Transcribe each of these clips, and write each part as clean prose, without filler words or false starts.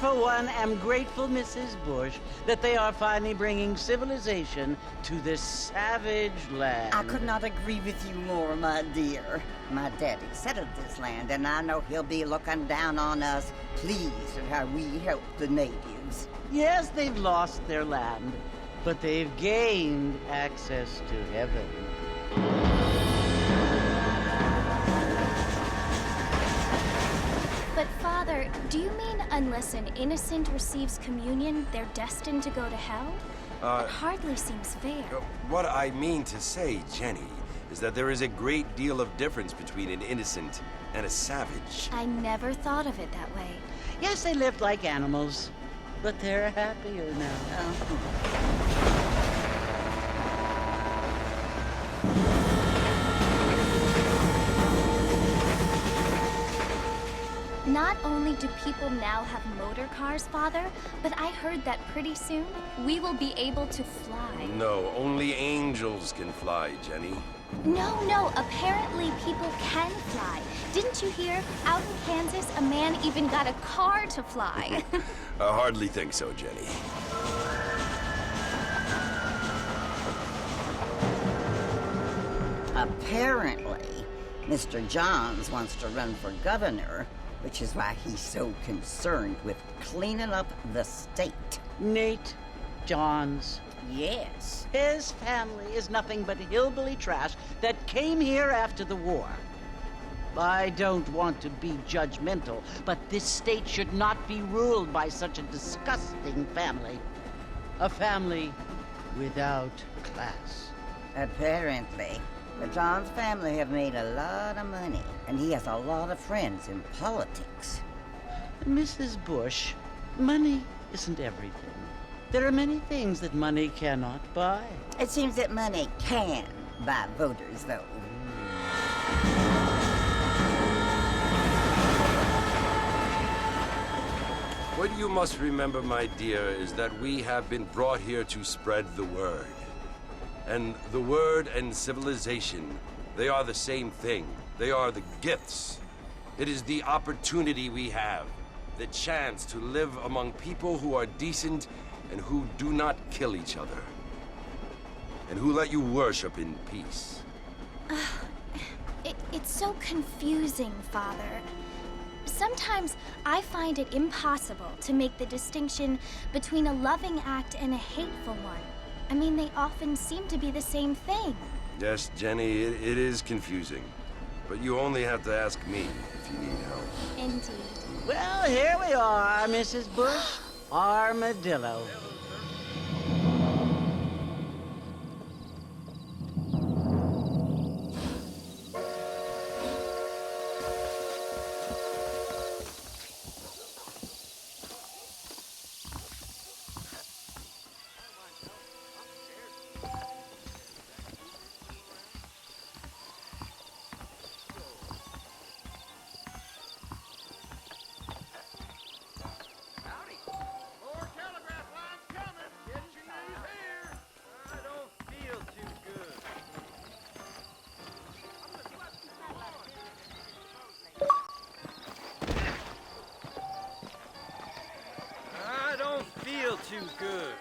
For one, am grateful, Mrs. Bush, that they are finally bringing civilization to this savage land. I could not agree with you more, my dear. My daddy settled this land, and I know he'll be looking down on us, pleased at how we help the natives. Yes, they've lost their land, but they've gained access to heaven. But Father, do you mean unless an innocent receives communion, they're destined to go to hell? That hardly seems fair. What I mean to say, Jenny, is that there is a great deal of difference between an innocent and a savage. I never thought of it that way. Yes, they lived like animals, but they're happier now. Not only do people now have motor cars, Father, but I heard that pretty soon we will be able to fly. No, only angels can fly, Jenny. No, apparently people can fly. Didn't you hear? Out in Kansas, a man even got a car to fly. I hardly think so, Jenny. Apparently, Mr. Johns wants to run for governor, which is why he's so concerned with cleaning up the state. Nate Johns. Yes. His family is nothing but hillbilly trash that came here after the war. I don't want to be judgmental, but this state should not be ruled by such a disgusting family. A family without class. Apparently. The Johns family have made a lot of money, and he has a lot of friends in politics. Mrs. Bush, money isn't everything. There are many things that money cannot buy. It seems that money can buy voters, though. What you must remember, my dear, is that we have been brought here to spread the word. And the word and civilization, they are the same thing. They are the gifts. It is the opportunity we have, the chance to live among people who are decent and who do not kill each other. And who let you worship in peace. It's so confusing, Father. Sometimes I find it impossible to make the distinction between a loving act and a hateful one. I mean, they often seem to be the same thing. Yes, Jenny, it is confusing. But you only have to ask me if you need help. Indeed. Well, here we are, Mrs. Bush. Armadillo. Too good.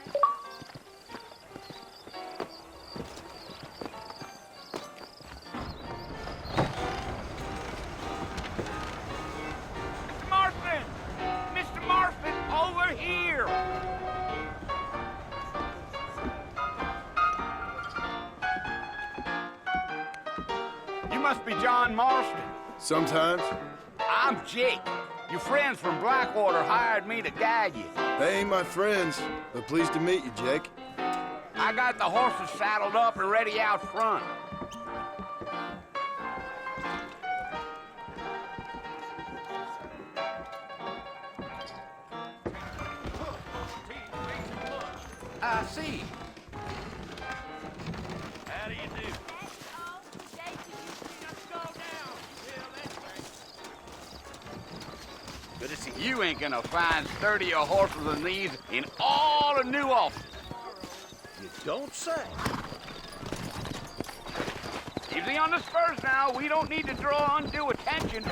Mr. Marston! Mr. Marston, over here! You must be John Marston. Sometimes. I'm Jake. Your friends from Blackwater hired me to guide you. They ain't my friends, but pleased to meet you, Jake. I got the horses saddled up and ready out front. I see. How do you do? Good to see you. You ain't gonna find sturdier horses than these in all of New Ulster. You don't say. Easy on the spurs now. We don't need to draw undue attention.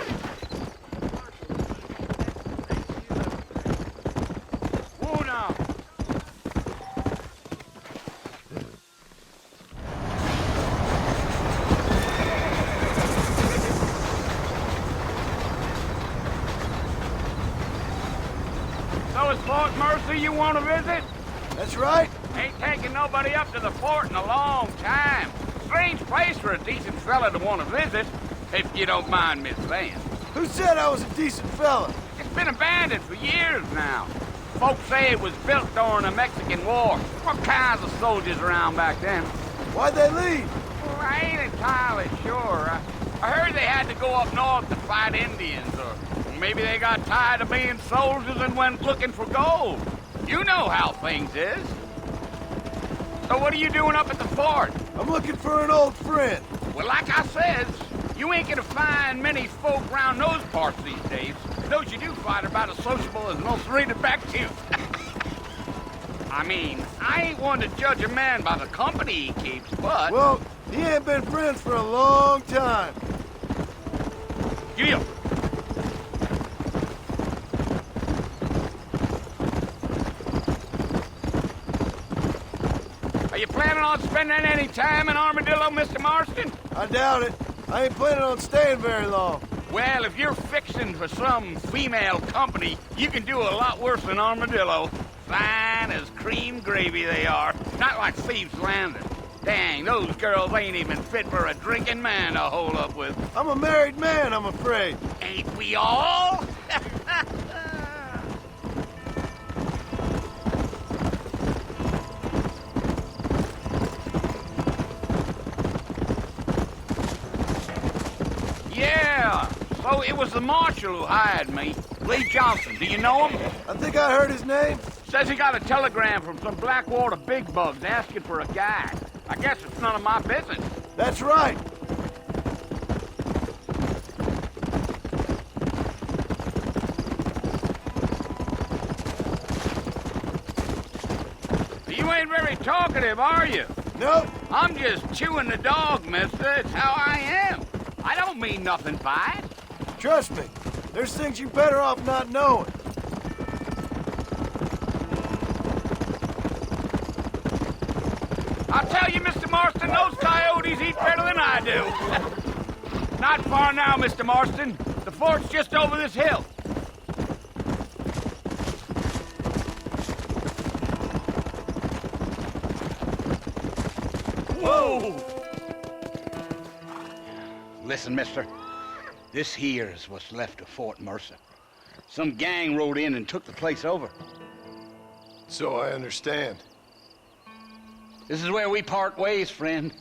Whoa now. So is Fort Mercy you want to visit? That's right. Ain't taking nobody up to the fort in a long time. Strange place for a decent fella to want to visit, if you don't mind me saying. Who said I was a decent fella? It's been abandoned for years now. Folks say it was built during the Mexican War. What kinds of soldiers around back then? Why'd they leave? Well, I ain't entirely sure. I heard they had to go up north to fight Indians, or maybe they got tired of being soldiers and went looking for gold. You know how things is. So what are you doing up at the fort? I'm looking for an old friend. Well, like I said, you ain't gonna find many folk round those parts these days. Those you do find are about as sociable as most read back to. I mean, I ain't one to judge a man by the company he keeps, but... Well, he ain't been friends for a long time. Yeah. Are you planning on spending any time in Armadillo, Mr. Marston? I doubt it. I ain't planning on staying very long. Well, if you're fixing for some female company, you can do a lot worse than Armadillo. Fine as cream gravy they are. Not like Thieves' Landing. Dang, those girls ain't even fit for a drinking man to hold up with. I'm a married man, I'm afraid. Ain't we all? Yeah, so it was the marshal who hired me. Lee Johnson, do you know him? I think I heard his name. Says he got a telegram from some Blackwater big bugs asking for a guide. I guess it's none of my business. That's right. You ain't very talkative, are you? Nope. I'm just chewing the dog, mister. It's how I am. I don't mean nothing by it. Trust me, there's things you're better off not knowing. I'll tell you, Mr. Marston, those coyotes eat better than I do. Not far now, Mr. Marston. The fort's just over this hill. Whoa! Listen, mister. This here's what's left of Fort Mercer. Some gang rode in and took the place over. So I understand. This is where we part ways, friend.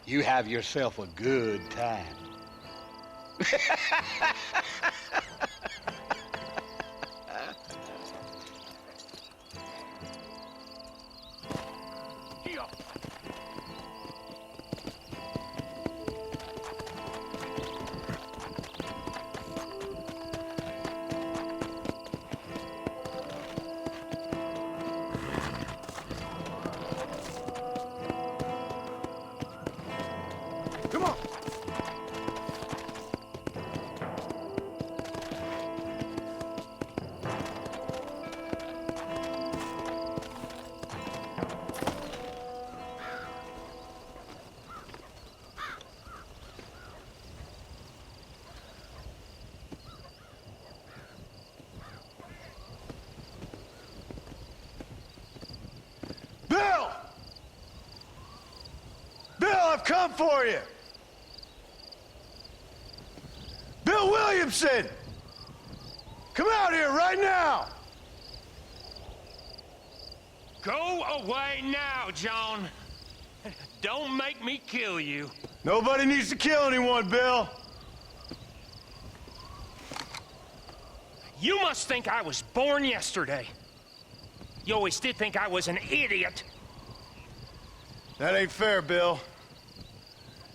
You have yourself a good time. Come on. Bill! Bill, I've come for you! Bill Williamson! Come out here right now! Go away now, John. Don't make me kill you. Nobody needs to kill anyone, Bill. You must think I was born yesterday. You always did think I was an idiot. That ain't fair, Bill.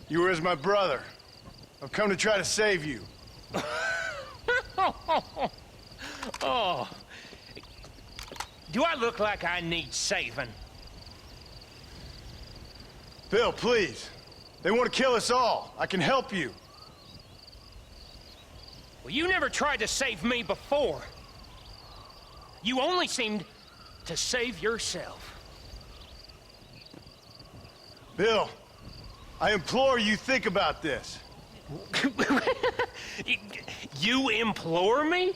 You were as my brother. I've come to try to save you. Oh. Do I look like I need saving? Bill, please. They want to kill us all. I can help you. Well, you never tried to save me before. You only seemed to save yourself. Bill, I implore you think about this. You implore me?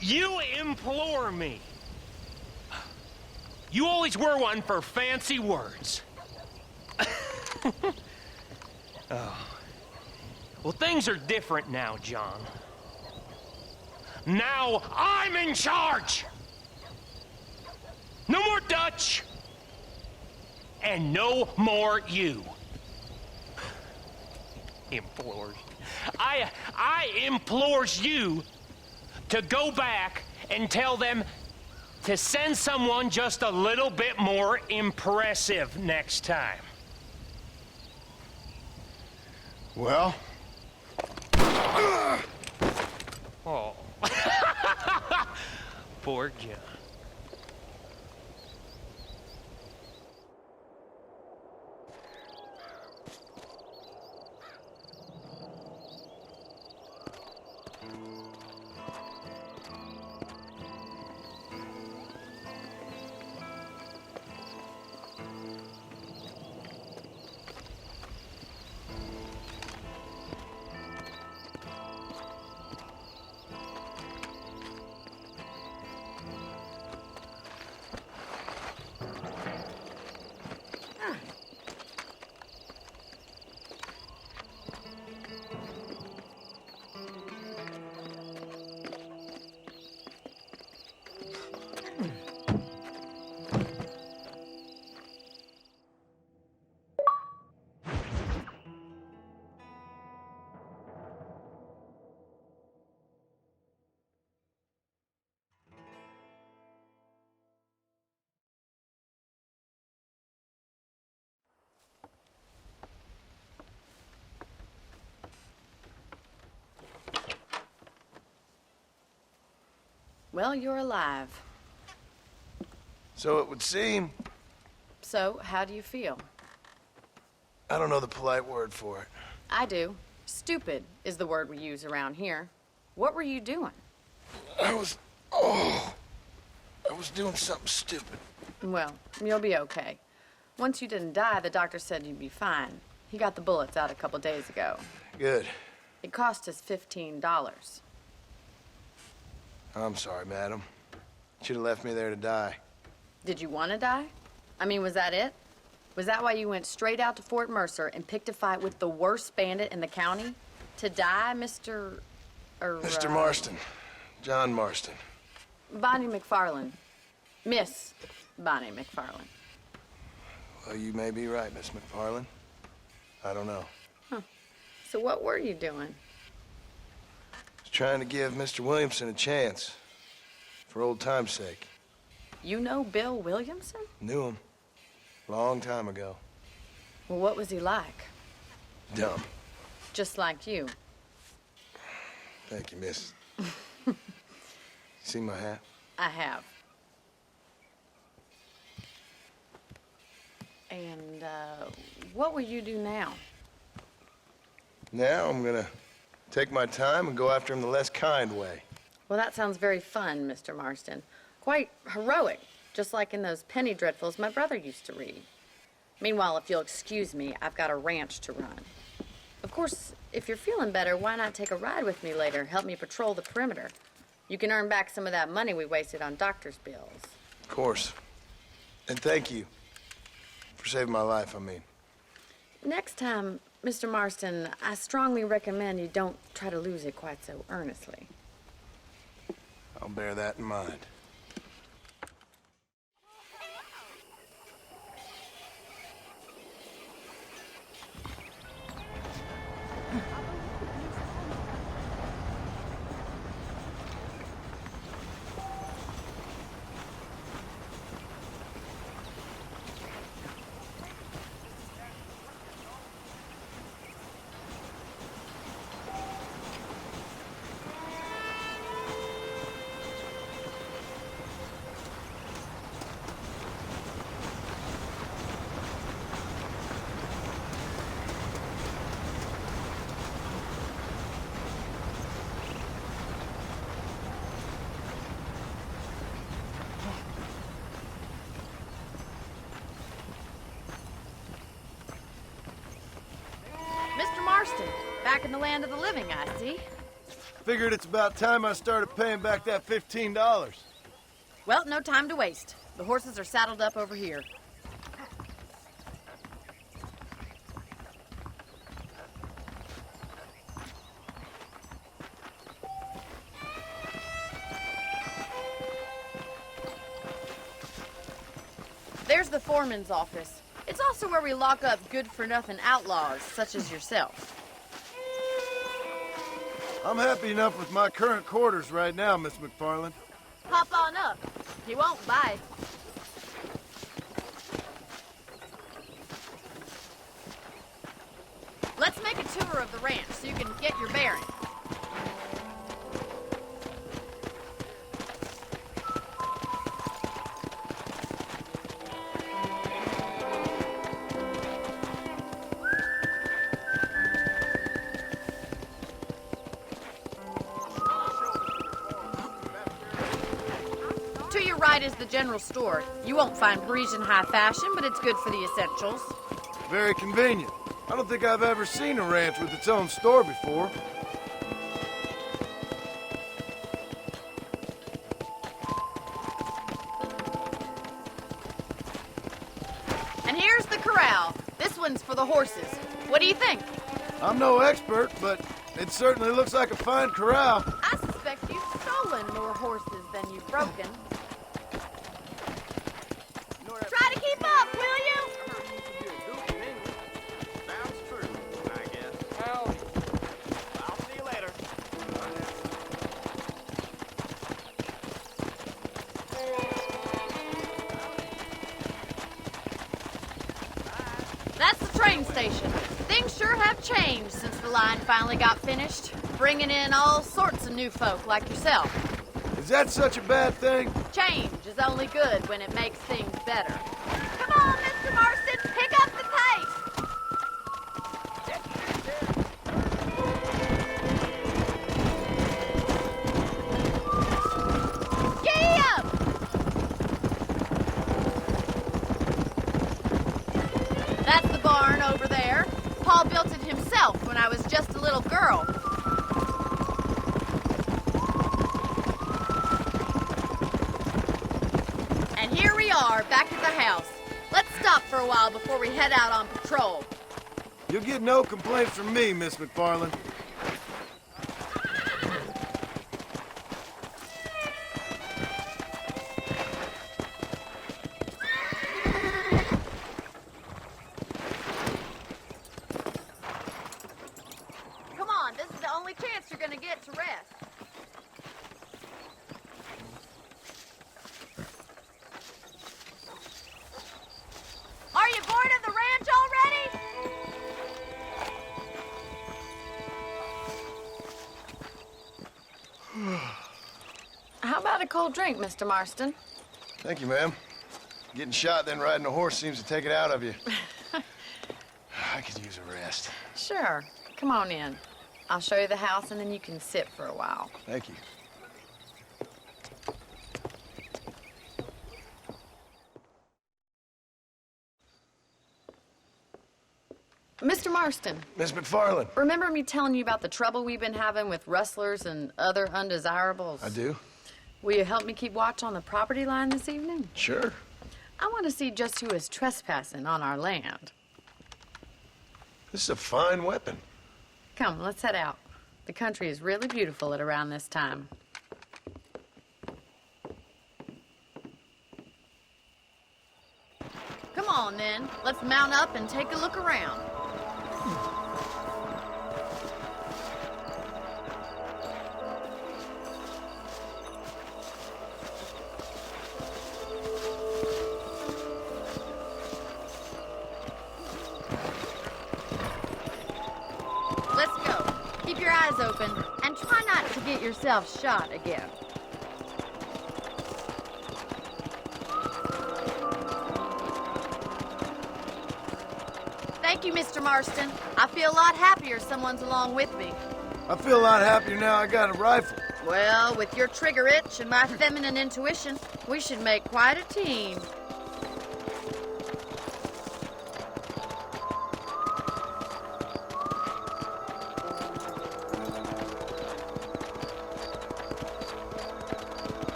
You implore me. You always were one for fancy words. Oh. Well, things are different now, John. Now I'm in charge. No more Dutch. And no more you. Implores. I implores you to go back and tell them to send someone just a little bit more impressive next time. Well? Oh. Poor John. Well, you're alive. So it would seem. So, how do you feel? I don't know the polite word for it. I do. Stupid is the word we use around here. What were you doing? I was doing something stupid. Well, you'll be okay. Once you didn't die, the doctor said you'd be fine. He got the bullets out a couple days ago. Good. It cost us $15. I'm sorry, madam. Should have left me there to die. Did you want to die? I mean, was that it? Was that why you went straight out to Fort Mercer and picked a fight with the worst bandit in the county? To die, Mr. Mr. Marston. John Marston. Bonnie McFarland. Miss Bonnie McFarland. Well, you may be right, Miss McFarland. I don't know. Huh. So what were you doing? I was trying to give Mr. Williamson a chance. For old time's sake. You know Bill Williamson? Knew him. Long time ago. Well, what was he like? Dumb. Just like you. Thank you, miss. See my hat? I have. And, what will you do now? Now I'm gonna take my time and go after him the less kind way. Well, that sounds very fun, Mr. Marston. Quite heroic, just like in those penny dreadfuls my brother used to read. Meanwhile, if you'll excuse me, I've got a ranch to run. Of course, if you're feeling better, why not take a ride with me later? Help me patrol the perimeter. You can earn back some of that money we wasted on doctor's bills. Of course. And thank you for saving my life, I mean. Next time, Mr. Marston, I strongly recommend you don't try to lose it quite so earnestly. I'll bear that in mind. Mr. Marston, back in the land of the living, I see. Figured it's about time I started paying back that $15. Well, no time to waste. The horses are saddled up over here. There's the foreman's office. It's also where we lock up good-for-nothing outlaws, such as yourself. I'm happy enough with my current quarters right now, Miss McFarland. Hop on up. He won't bite. Let's make a tour of the ranch so you can get your bearings. To your right is the general store. You won't find Parisian high fashion, but it's good for the essentials. Very convenient. I don't think I've ever seen a ranch with its own store before. And here's the corral. This one's for the horses. What do you think? I'm no expert, but it certainly looks like a fine corral. I suspect you've stolen more horses than you've broken. Try to keep up, will you? Sounds true, I guess. Well, I'll see you later. That's the train station. Things sure have changed since the line finally got finished, bringing in all sorts of new folk like yourself. Is that such a bad thing? Change is only good when it makes things better. Come on, Mr. Marston, pick up the pace! Giddy up! That's the barn over there. Paul built it himself when I was just a little girl. And here we are, back at the house. Let's stop for a while before we head out on patrol. You'll get no complaints from me, Miss McFarland. Come on, this is the only chance you're gonna get to rest. Are you bored of the ranch already? How about a cold drink, Mr. Marston? Thank you, ma'am. Getting shot, then riding a horse seems to take it out of you. I could use a rest. Sure. Come on in. I'll show you the house, and then you can sit for a while. Thank you. Mr. Marston, Miss McFarland. remember me telling you about the trouble we've been having with rustlers and other undesirables? I do. Will you help me keep watch on the property line this evening? Sure. I want to see just who is trespassing on our land. This is a fine weapon. Come, let's head out. The country is really beautiful at around this time. Come on, then. Let's mount up and take a look around. Let's go. Keep your eyes open and try not to get yourself shot again. Thank you, Mr. Marston. I feel a lot happier someone's along with me. I feel a lot happier now I got a rifle. Well, with your trigger itch and my feminine intuition, we should make quite a team.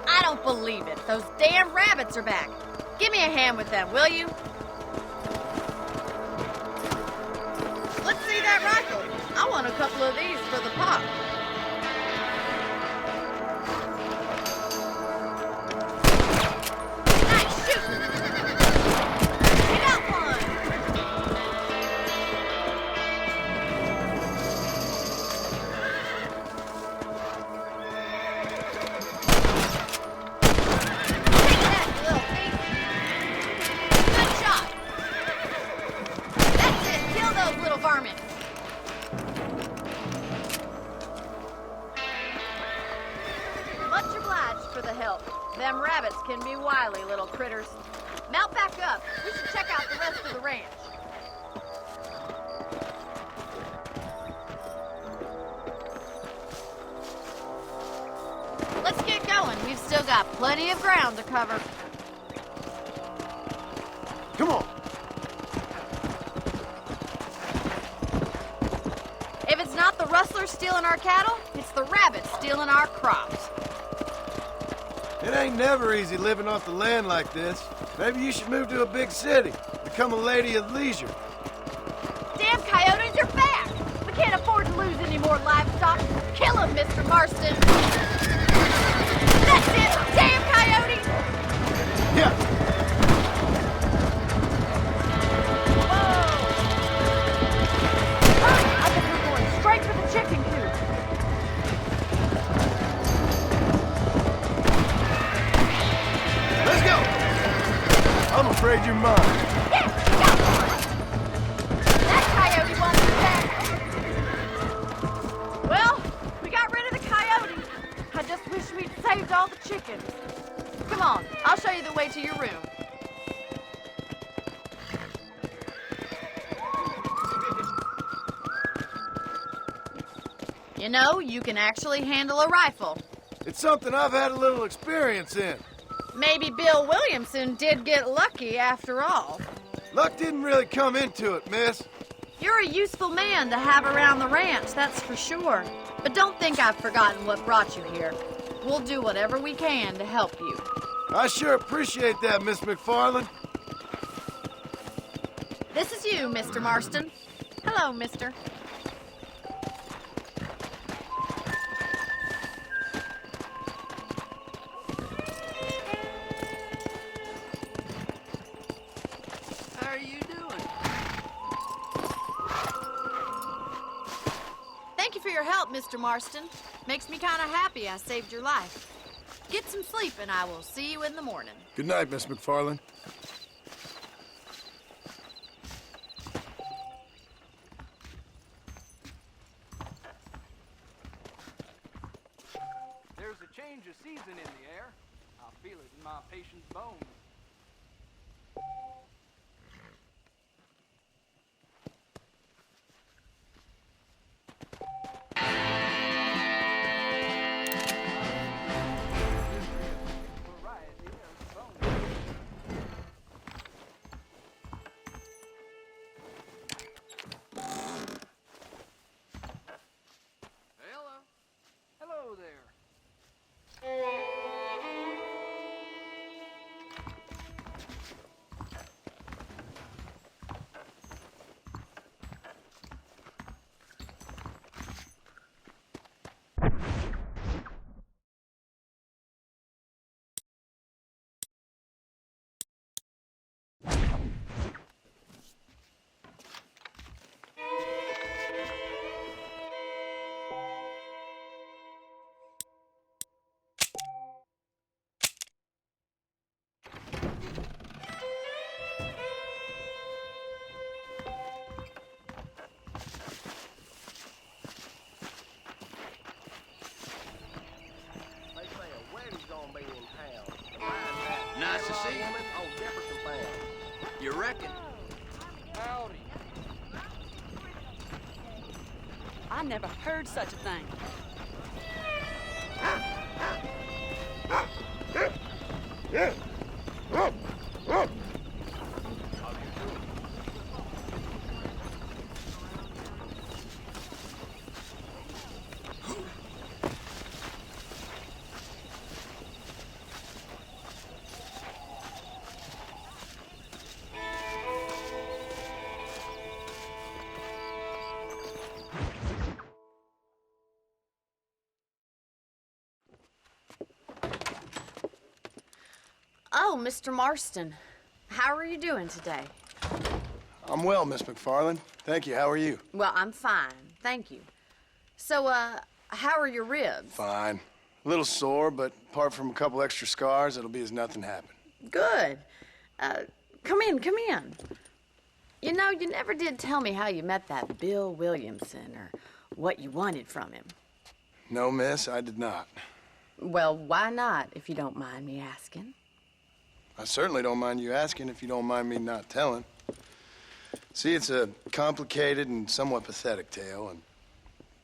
I don't believe it. Those damn rabbits are back. Give me a hand with them, will you? Let's see that rifle. I want a couple of these for the pop. Nice shooting. Get out one. Take that, you little thief. Good shot. That's it. Kill those little varmints. Much obliged for the help. Them rabbits can be wily little critters. Mount back up. We should check out the rest of the ranch. Let's get going. We've still got plenty of ground to cover. Come on. If it's not the rustlers stealing our cattle, it's the rabbits stealing our crops. It ain't never easy living off the land like this. Maybe you should move to a big city. Become a lady of leisure. Damn coyotes are back! We can't afford to lose any more livestock. Kill them, Mr. Marston! That's it! Damn coyotes! Yeah. Whoa! I think we're going straight for the chicken coop. Let's go. I'm afraid you're mine. Yeah, got one! That coyote won't be back. Well, all the chickens. Come on, I'll show you the way to your room. You know, you can actually handle a rifle. It's something I've had a little experience in. Maybe Bill Williamson did get lucky after all. Luck didn't really come into it, miss. You're a useful man to have around the ranch, that's for sure. But don't think I've forgotten what brought you here. We'll do whatever we can to help you. I sure appreciate that, Miss McFarland. This is you, Mr. Marston. Hello, mister. How are you doing? Thank you for your help, Mr. Marston. Makes me kind of happy I saved your life. Get some sleep and I will see you in the morning. Good night, Miss McFarland. There's a change of season in the air. I feel it in my patient's bones. Variety of bones. Hello. Hello there. Nice to see you. You reckon? Howdy. I never heard such a thing. Oh, Mr. Marston. How are you doing today? I'm well, Miss McFarland. Thank you. How are you? Well, I'm fine. Thank you. So, how are your ribs? Fine. A little sore, but apart from a couple extra scars, it'll be as nothing happened. Good. Come in, come in. You know, you never did tell me how you met that Bill Williamson or what you wanted from him. No, miss, I did not. Well, why not, if you don't mind me asking? I certainly don't mind you asking if you don't mind me not telling. See, it's a complicated and somewhat pathetic tale, and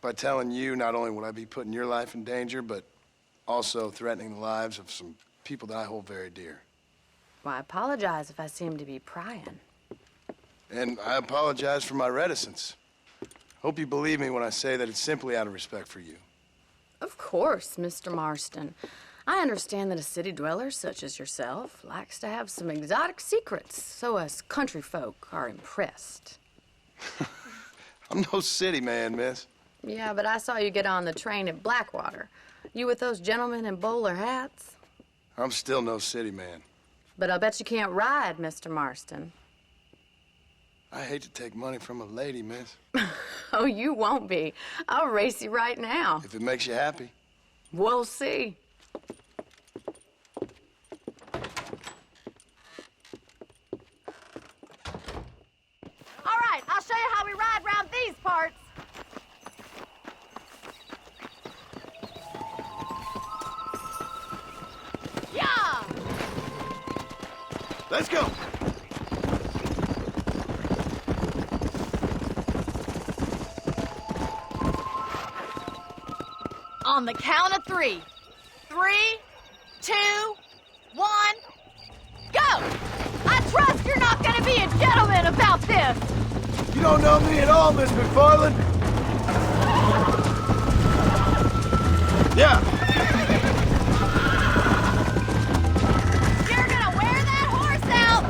by telling you, not only would I be putting your life in danger, but also threatening the lives of some people that I hold very dear. Well, I apologize if I seem to be prying. And I apologize for my reticence. Hope you believe me when I say that it's simply out of respect for you. Of course, Mr. Marston. I understand that a city dweller such as yourself likes to have some exotic secrets, so us country folk are impressed. I'm no city man, miss. Yeah, but I saw you get on the train at Blackwater. You with those gentlemen in bowler hats? I'm still no city man. But I'll bet you can't ride, Mr. Marston. I hate to take money from a lady, miss. Oh, you won't be. I'll race you right now. If it makes you happy. We'll see. All right, I'll show you how we ride round these parts. Let's go! On the count of 3. 3, 2, 1, go! I trust you're not gonna be a gentleman about this! You don't know me at all, Miss McFarland. Yeah. You're gonna wear that horse out!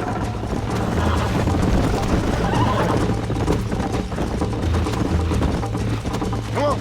Come on.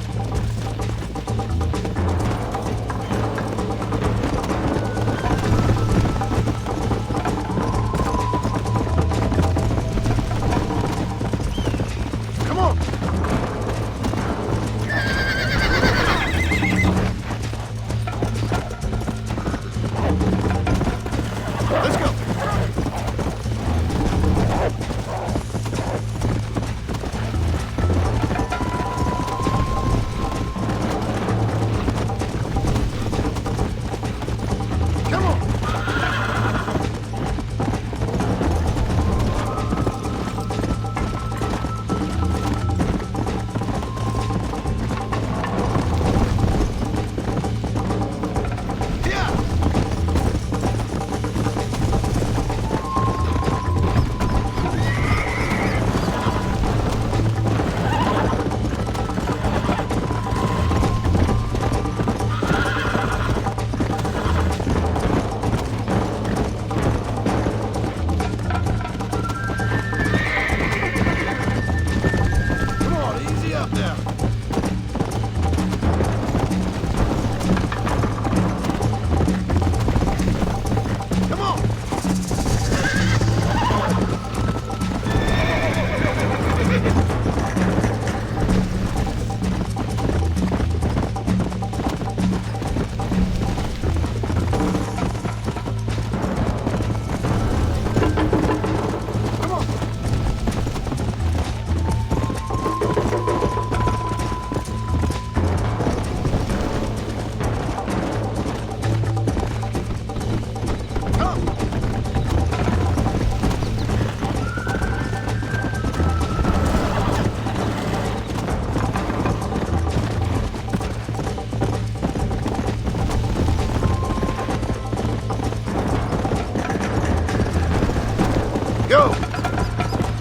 Go!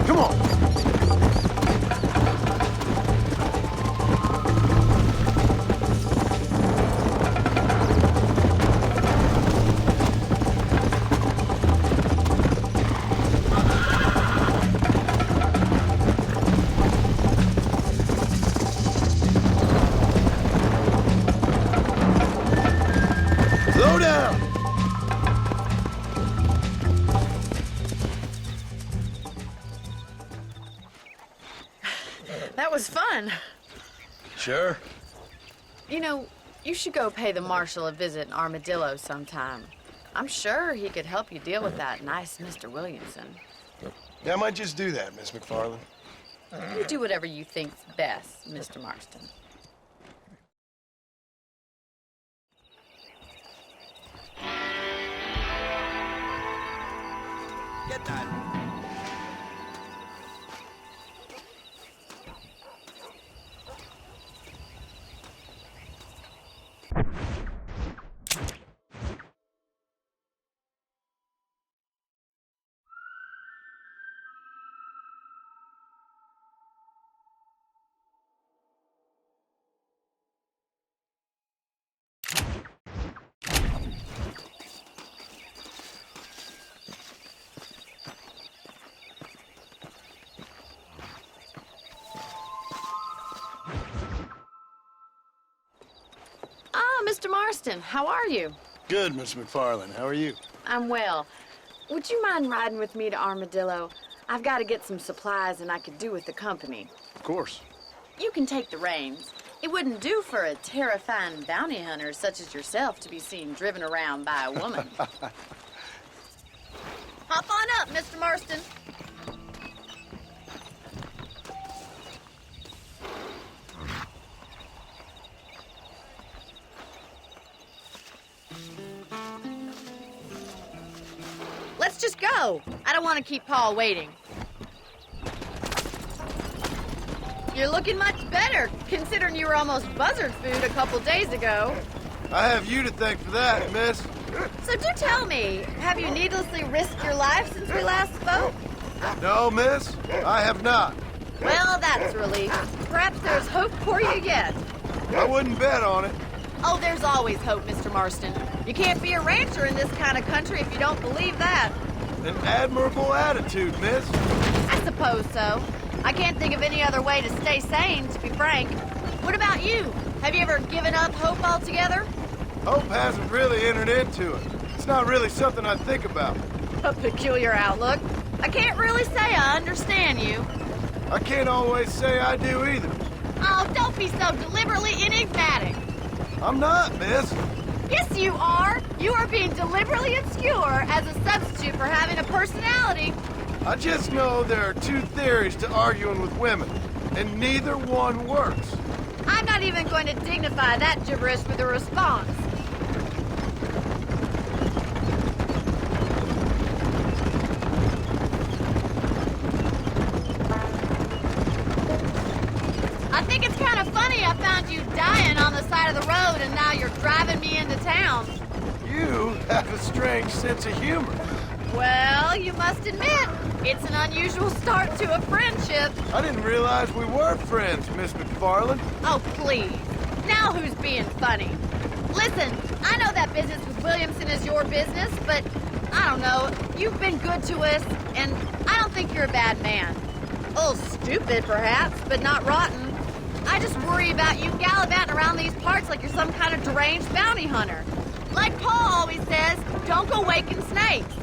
Come on! Slow down! That was fun. Sure. You know, you should go pay the marshal a visit in Armadillo sometime. I'm sure he could help you deal with that nice Mr. Williamson. Yeah, I might just do that, Miss McFarland. You do whatever you think's best, Mr. Marston. Get that. Mr. Marston, how are you? Good, Miss McFarland. How are you? I'm well. Would you mind riding with me to Armadillo? I've got to get some supplies and I could do with the company. Of course. You can take the reins. It wouldn't do for a terrifying bounty hunter such as yourself to be seen driven around by a woman. Hop on up, Mr. Marston. Let's just go. I don't want to keep Paul waiting. You're looking much better, considering you were almost buzzard food a couple days ago. I have you to thank for that, miss. So do tell me, have you needlessly risked your life since we last spoke? No, miss, I have not. Well, that's a relief. Perhaps there's hope for you yet. I wouldn't bet on it. Oh, there's always hope, Mr. Marston. You can't be a rancher in this kind of country if you don't believe that. An admirable attitude, miss. I suppose so. I can't think of any other way to stay sane, to be frank. What about you? Have you ever given up hope altogether? Hope hasn't really entered into it. It's not really something I think about. A peculiar outlook. I can't really say I understand you. I can't always say I do either. Oh, don't be so deliberately enigmatic. I'm not, miss. Yes, you are. You are being deliberately obscure as a substitute for having a personality. I just know there are two theories to arguing with women, and neither one works. I'm not even going to dignify that gibberish with a response. I think it's kind of funny I found you dying on the side of the road and now you're driving me into town. You have a strange sense of humor. Well, you must admit, it's an unusual start to a friendship. I didn't realize we were friends, Miss McFarland. Oh, please. Now who's being funny? Listen, I know that business with Williamson is your business, but I don't know. You've been good to us, and I don't think you're a bad man. A little stupid, perhaps, but not rotten. I just worry about you gallivanting around these parts like you're some kind of deranged bounty hunter. Like Paul always says, don't go waking snakes.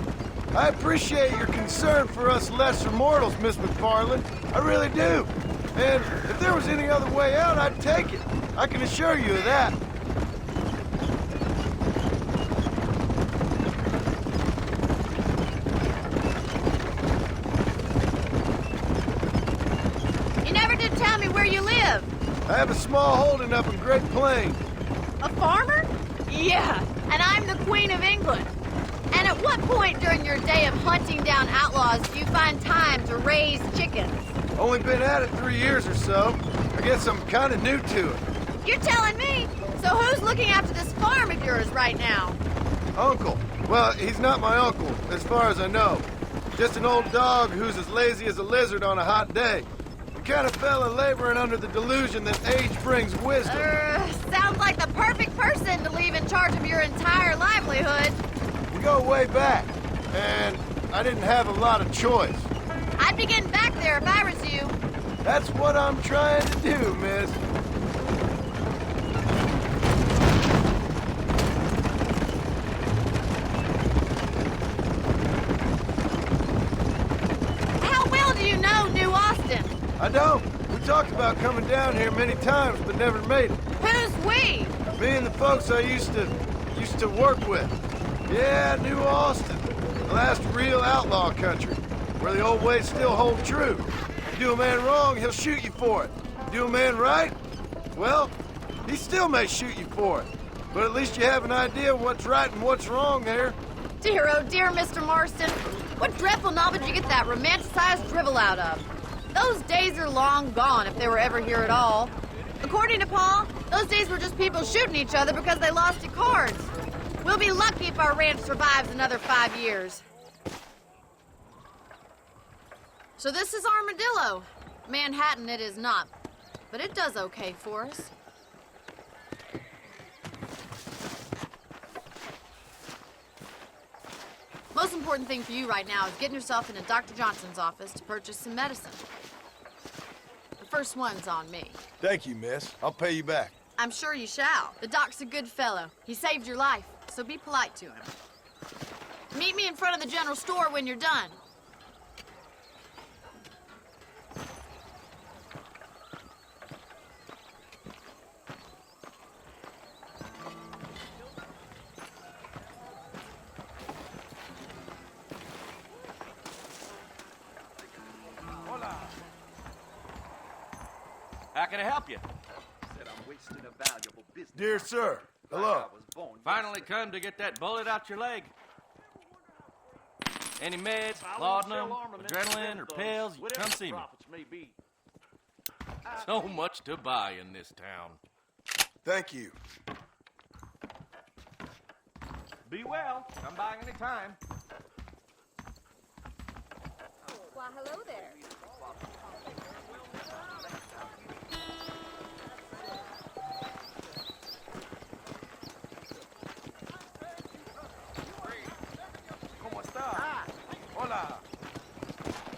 I appreciate your concern for us lesser mortals, Miss McFarland. I really do. And if there was any other way out, I'd take it. I can assure you of that. You never did tell me where you live. I have a small holding up in Great Plains. A farmer? Yeah, and I'm the Queen of England. And at what point during your day of hunting down outlaws do you find time to raise chickens? Only been at it 3 years or so. I guess I'm kind of new to it. You're telling me? So who's looking after this farm of yours right now? Uncle. Well, he's not my uncle, as far as I know. Just an old dog who's as lazy as a lizard on a hot day. The kind of fella laboring under the delusion that age brings wisdom. Sounds like the perfect person to leave in charge of your entire livelihood. We go way back, and I didn't have a lot of choice. I'd be getting back there if I was you. That's what I'm trying to do, miss. How well do you know New Austin? I don't. We talked about coming down here many times, but never made it. Who's we? Me and the folks I used to work with. Yeah, New Austin. The last real outlaw country, where the old ways still hold true. You do a man wrong, he'll shoot you for it. You do a man right, well, he still may shoot you for it. But at least you have an idea of what's right and what's wrong there. Dear, oh dear, Mr. Marston. What dreadful novel did you get that romanticized drivel out of? Those days are long gone, if they were ever here at all. According to Paul, those days were just people shooting each other because they lost at cards. We'll be lucky if our ranch survives another 5 years. So this is Armadillo. Manhattan it is not, but it does okay for us. Most important thing for you right now is getting yourself into Dr. Johnson's office to purchase some medicine. The first one's on me. Thank you, miss. I'll pay you back. I'm sure you shall. The doc's a good fellow. He saved your life, so be polite to him. Meet me in front of the general store when you're done. How can I help you? Said I'm wasting a valuable business. Dear sir, hello. Finally come to get that bullet out your leg. Any meds, laudanum, adrenaline, or pills, you come see me. So much to buy in this town. Thank you. Be well. Come by any time. Well, hello there.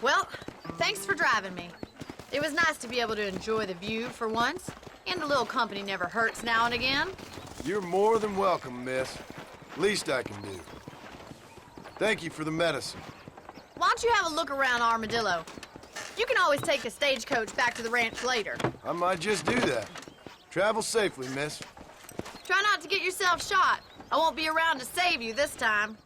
Well, thanks for driving me. It was nice to be able to enjoy the view for once, and a little company never hurts now and again. You're more than welcome, miss. Least I can do. Thank you for the medicine. Why don't you have a look around Armadillo? You can always take a stagecoach back to the ranch later. I might just do that. Travel safely, miss. Try not to get yourself shot. I won't be around to save you this time.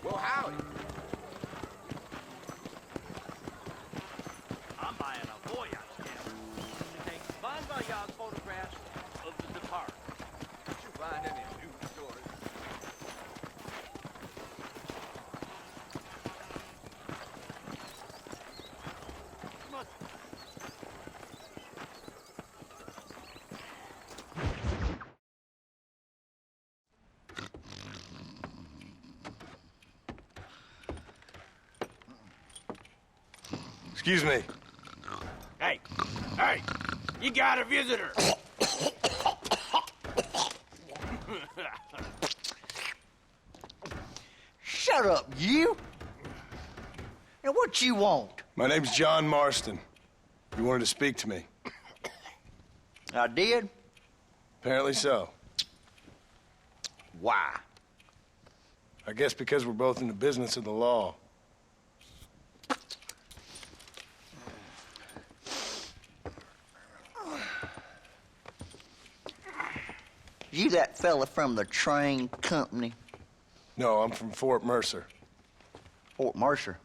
Well, howdy. I'm buying a voyage camera. It takes fine voyage photographs of the departed. Did you find any news stories? Excuse me. Hey, you got a visitor. Shut up, you! And what you want? My name's John Marston. You wanted to speak to me. I did? Apparently so. Why? I guess because we're both in the business of the law. You that fella from the train company? No, I'm from Fort Mercer. Fort Mercer?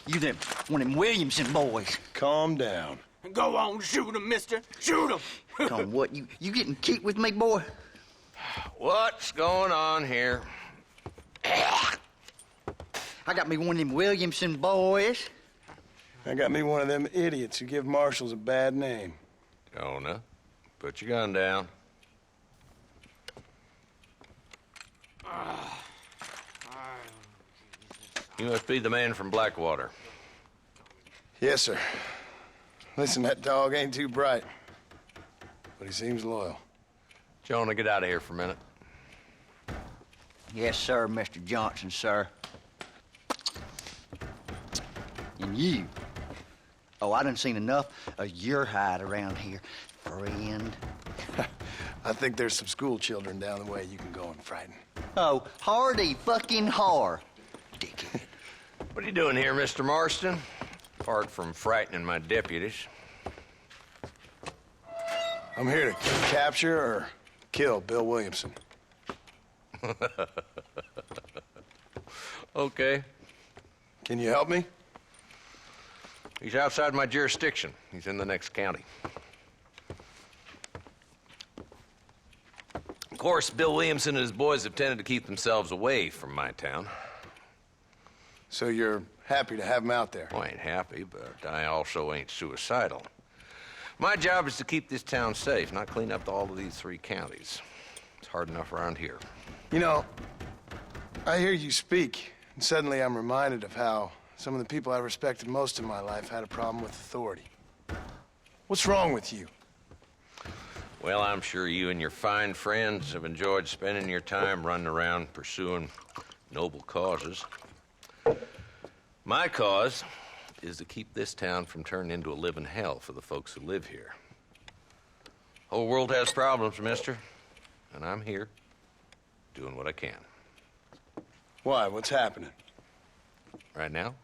You them one of them Williamson boys. Calm down. Go on, shoot him, mister. Shoot him. Come on, what, you getting kicked with me, boy? What's going on here? I got me one of them Williamson boys. I got me one of them idiots who give marshals a bad name. Jonah, put your gun down. You must be the man from Blackwater. Yes, sir. Listen, that dog ain't too bright, but he seems loyal. Jonah, get out of here for a minute. Yes, sir, Mr. Johnson, sir. And you. Oh, I done seen enough of your hide around here, friend. I think there's some school children down the way you can go and frighten. Oh, hardy fucking har. Dickhead. What are you doing here, Mr. Marston? Apart from frightening my deputies. I'm here to capture or kill Bill Williamson. Okay. Can you help me? He's outside my jurisdiction. He's in the next county. Of course, Bill Williamson and his boys have tended to keep themselves away from my town. So you're happy to have him out there? Well, I ain't happy, but I also ain't suicidal. My job is to keep this town safe, not clean up all of these 3 counties. It's hard enough around here. You know, I hear you speak, and suddenly I'm reminded of how some of the people I respected most in my life had a problem with authority. What's wrong with you? Well, I'm sure you and your fine friends have enjoyed spending your time running around pursuing noble causes. My cause is to keep this town from turning into a living hell for the folks who live here. Whole world has problems, mister, and I'm here doing what I can. Why? What's happening? Right now,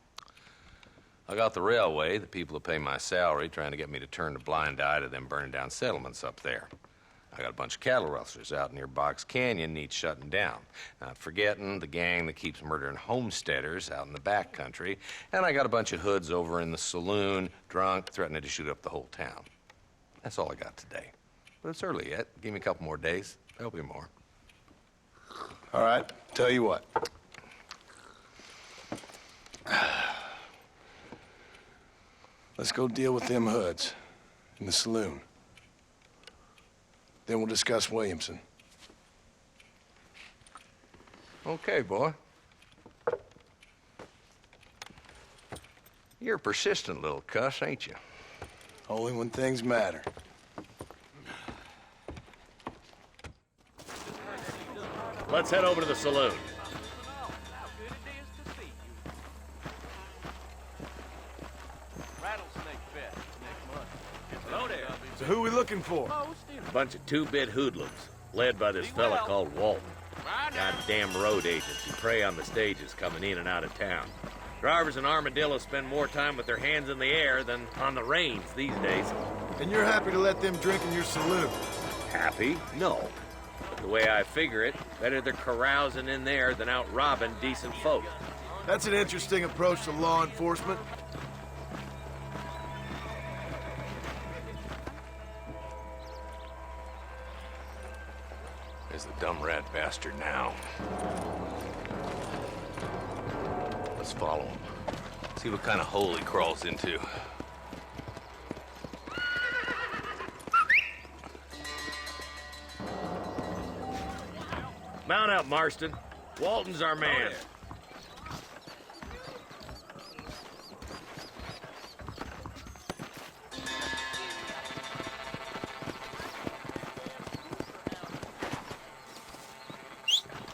I got the railway, the people who pay my salary, trying to get me to turn a blind eye to them burning down settlements up there. I got a bunch of cattle rustlers out near Box Canyon needs shutting down. Not forgetting the gang that keeps murdering homesteaders out in the back country. And I got a bunch of hoods over in the saloon, drunk, threatening to shoot up the whole town. That's all I got today. But it's early yet. Give me a couple more days. There'll be more. All right, tell you what. Let's go deal with them hoods in the saloon. Then we'll discuss Williamson. Okay, boy. You're a persistent little cuss, ain't you? Only when things matter. Let's head over to the saloon. So who are we looking for? A bunch of two-bit hoodlums, led by this fella called Walton. Goddamn road agents who prey on the stages coming in and out of town. Drivers in Armadillo spend more time with their hands in the air than on the reins these days. And you're happy to let them drink in your saloon? Happy? No. But the way I figure it, better they're carousing in there than out robbing decent folk. That's an interesting approach to law enforcement. There's the dumb rat bastard now. Let's follow him. See what kind of hole he crawls into. Mount up, Marston. Walton's our man.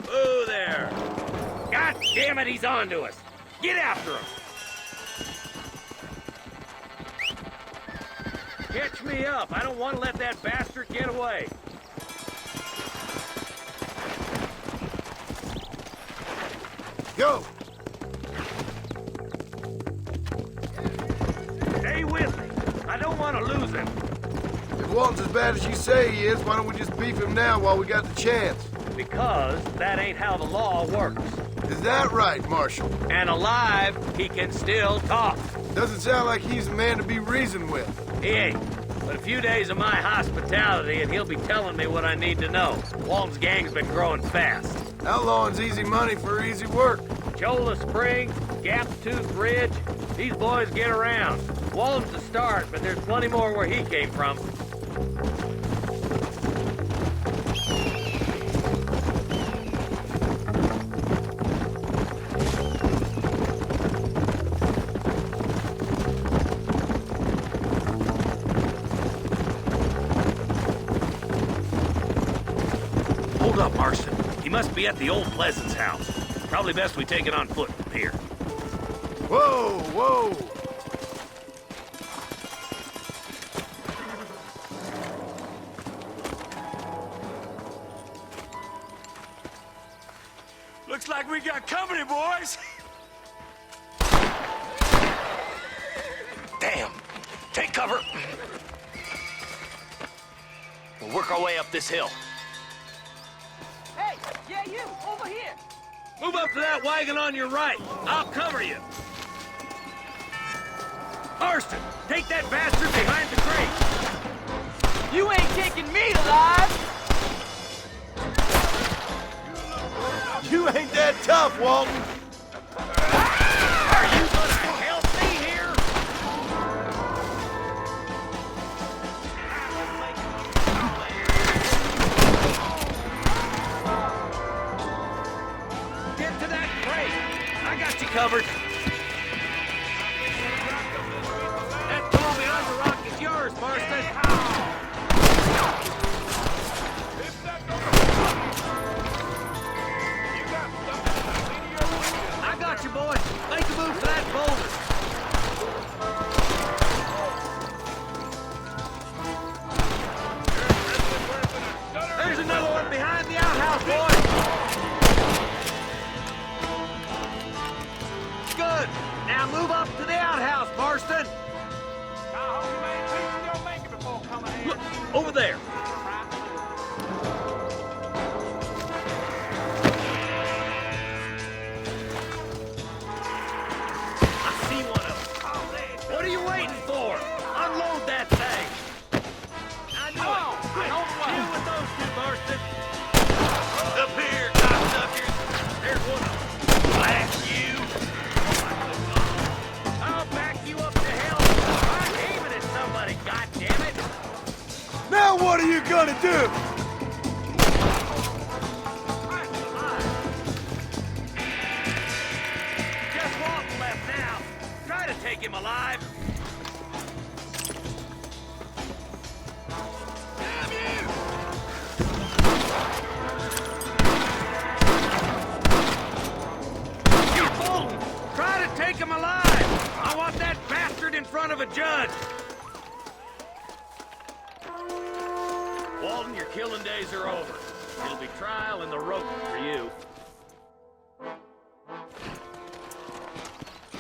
Whoa there! God damn it, he's on to us! Get after him! Catch me up! I don't want to let that bastard get away! Go! Stay with me! I don't want to lose him! If Walton's as bad as you say he is, why don't we just beef him now while we got the chance? Because that ain't how the law works. Is that right, Marshal? And alive, he can still talk. Doesn't sound like he's a man to be reasoned with. He ain't. But a few days of my hospitality and he'll be telling me what I need to know. Walton's gang's been growing fast. Outlawing's easy money for easy work. Cholla Springs, Gap Tooth Ridge, these boys get around. Walton's the start, but there's plenty more where he came from. Hold up, Marston. He must be at the old Pleasance house. Probably best we take it on foot from here. Whoa, whoa! Looks like we got company, boys. Damn! Take cover! We'll work our way up this hill. Hey, yeah, you, over here. Move up to that wagon on your right. I'll cover you. Marston, take that bastard behind the crate. You ain't taking me alive. You ain't that tough, Walton. Are you gonna help me here? Get to that crate. I got you covered. That ball behind the rock is yours, Marston. I got you, boy. Make a move for that boulder. him alive? Damn you! You Bolton! Try to take him alive! I want that bastard in front of a judge! Walton, your killing days are over. It'll be trial and the rope for you.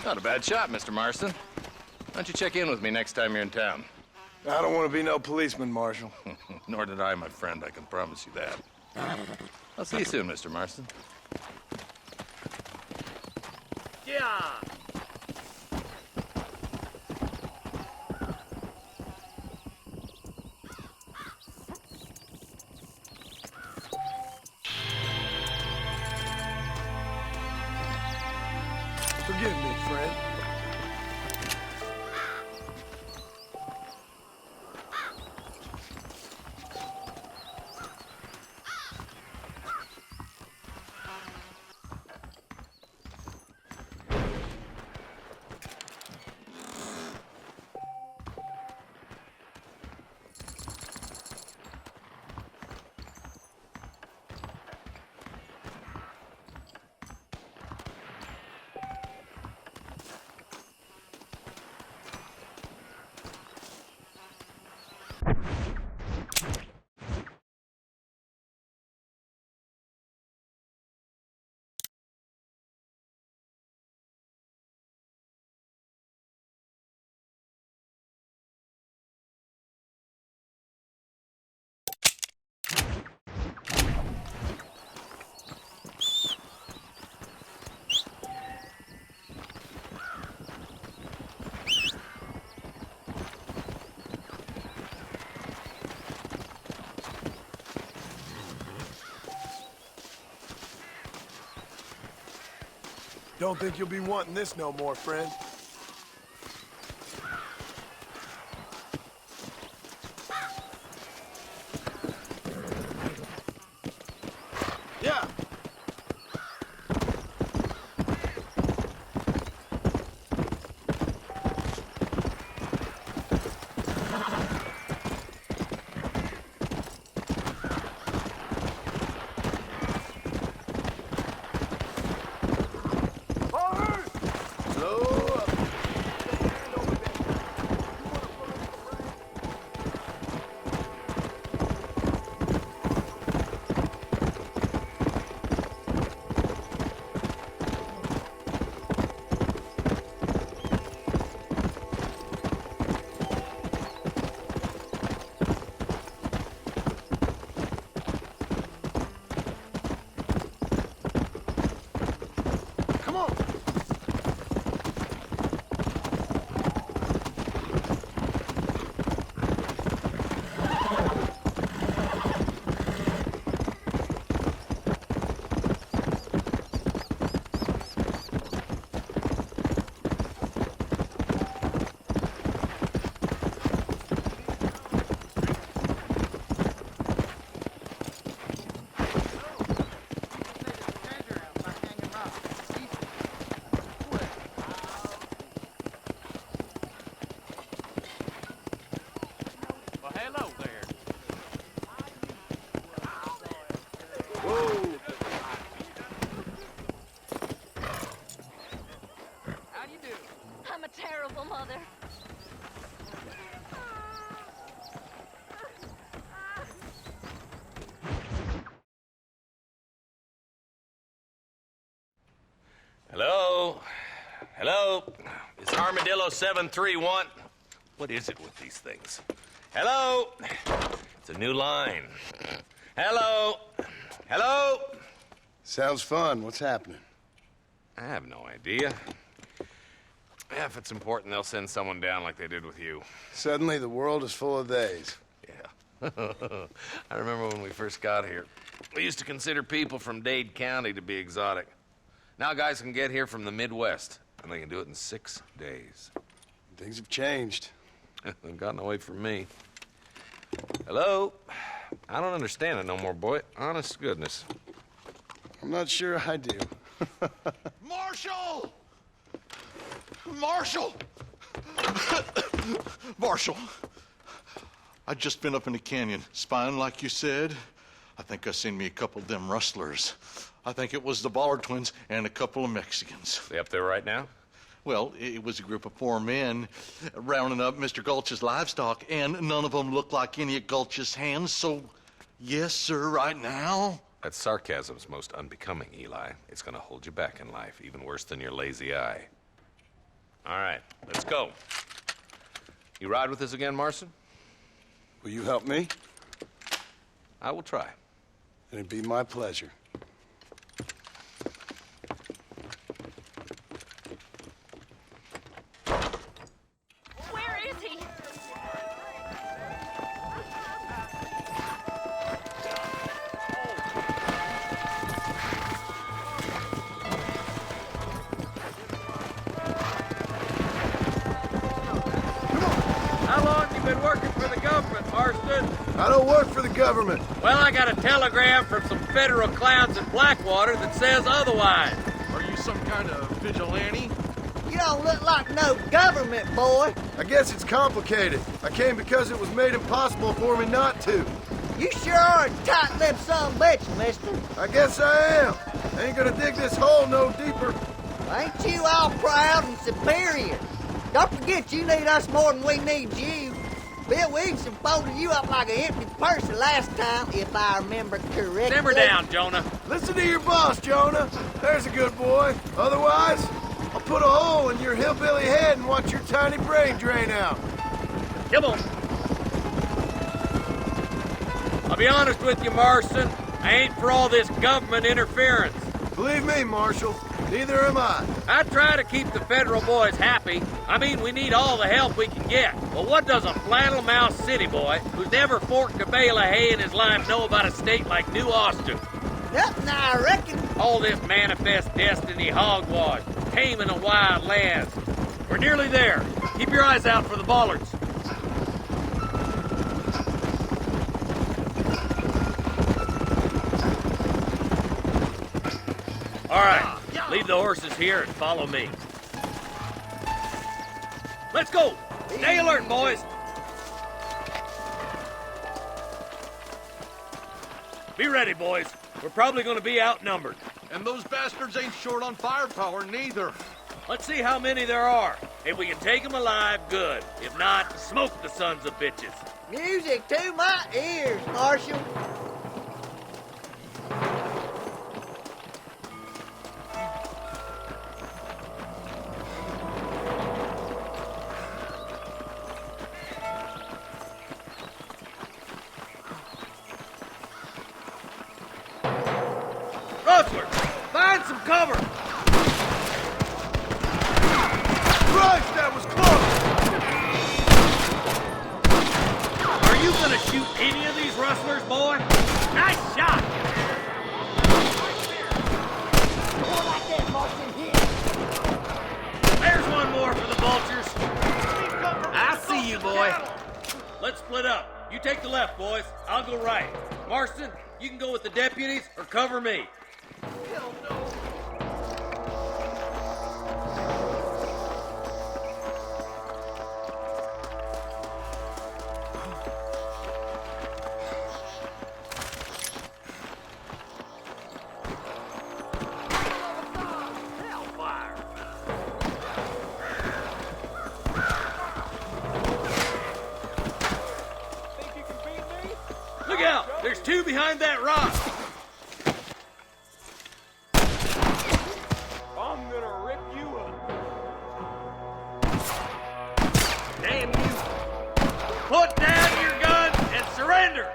Not a bad shot, Mr. Marston. Why don't you check in with me next time you're in town? I don't want to be no policeman, Marshal. Nor did I, my friend. I can promise you that. I'll see you soon, Mr. Marston. Yeah! Forgive me, friend. Don't think you'll be wanting this no more, friend. Yeah. Terrible mother. Hello? Hello? Is Armadillo 731? What is it with these things? Hello? It's a new line. Hello? Hello? Sounds fun. What's happening? I have no idea. Yeah, if it's important, they'll send someone down like they did with you. Suddenly, the world is full of theys. Yeah. I remember when we first got here. We used to consider people from Dade County to be exotic. Now guys can get here from the Midwest, and they can do it in 6 days. Things have changed. They've gotten away from me. Hello? I don't understand it no more, boy. Honest to goodness. I'm not sure I do. Marshal! Marshal! Marshal, I just been up in the canyon, spying like you said. I think I seen me a couple of them rustlers. I think it was the Ballard twins and a couple of Mexicans. They up there right now? Well, it was a group of 4 men rounding up Mr. Gulch's livestock, and none of them looked like any of Gulch's hands, so yes, sir, right now. That sarcasm's most unbecoming, Eli. It's gonna hold you back in life, even worse than your lazy eye. All right, let's go. You ride with us again, Marston? Will you help me? I will try. It'd be my pleasure. Where is he? How long you been working for the government, Marston? I don't work for the government. Well, I got a telegram from some federal clowns in Blackwater that says otherwise. Are you some kind of vigilante? You don't look like no government boy. I guess it's complicated. I came because it was made impossible for me not to. You sure are a tight-lipped son of a bitch, mister. I guess I am. I ain't gonna dig this hole no deeper. Ain't you all proud and superior? Don't forget you need us more than we need you. Bill Williamson folded you up like an empty purse the last time, if I remember correctly. Simmer down, Jonah. Listen to your boss, Jonah. There's a good boy. Otherwise, I'll put a hole in your hillbilly head and watch your tiny brain drain out. Come on. I'll be honest with you, Marston. I ain't for all this government interference. Believe me, Marshal, neither am I. I try to keep the federal boys happy. I mean, we need all the help we can get. But what does a flannel-mouthed city boy who's never forked a bale of hay in his life know about a state like New Austin? Nothing, I reckon. All this manifest destiny hogwash, taming of wild lands. We're nearly there. Keep your eyes out for the bollards. All right, leave the horses here and follow me. Let's go! Stay alert, boys! Be ready, boys. We're probably gonna be outnumbered. And those bastards ain't short on firepower, neither. Let's see how many there are. If we can take them alive, good. If not, smoke the sons of bitches. Music to my ears, Marshal. Rustler, find some cover! Christ, that was close! Are you gonna shoot any of these rustlers, boy? Nice shot! More like that, Marshal, here. There's one more for the vultures. I see you, boy. Let's split up. You take the left, boys. I'll go right. Marston, you can go with the deputies or cover me. Look out! There's two behind that rock! I'm gonna rip you up. Damn you! Put down your guns and surrender!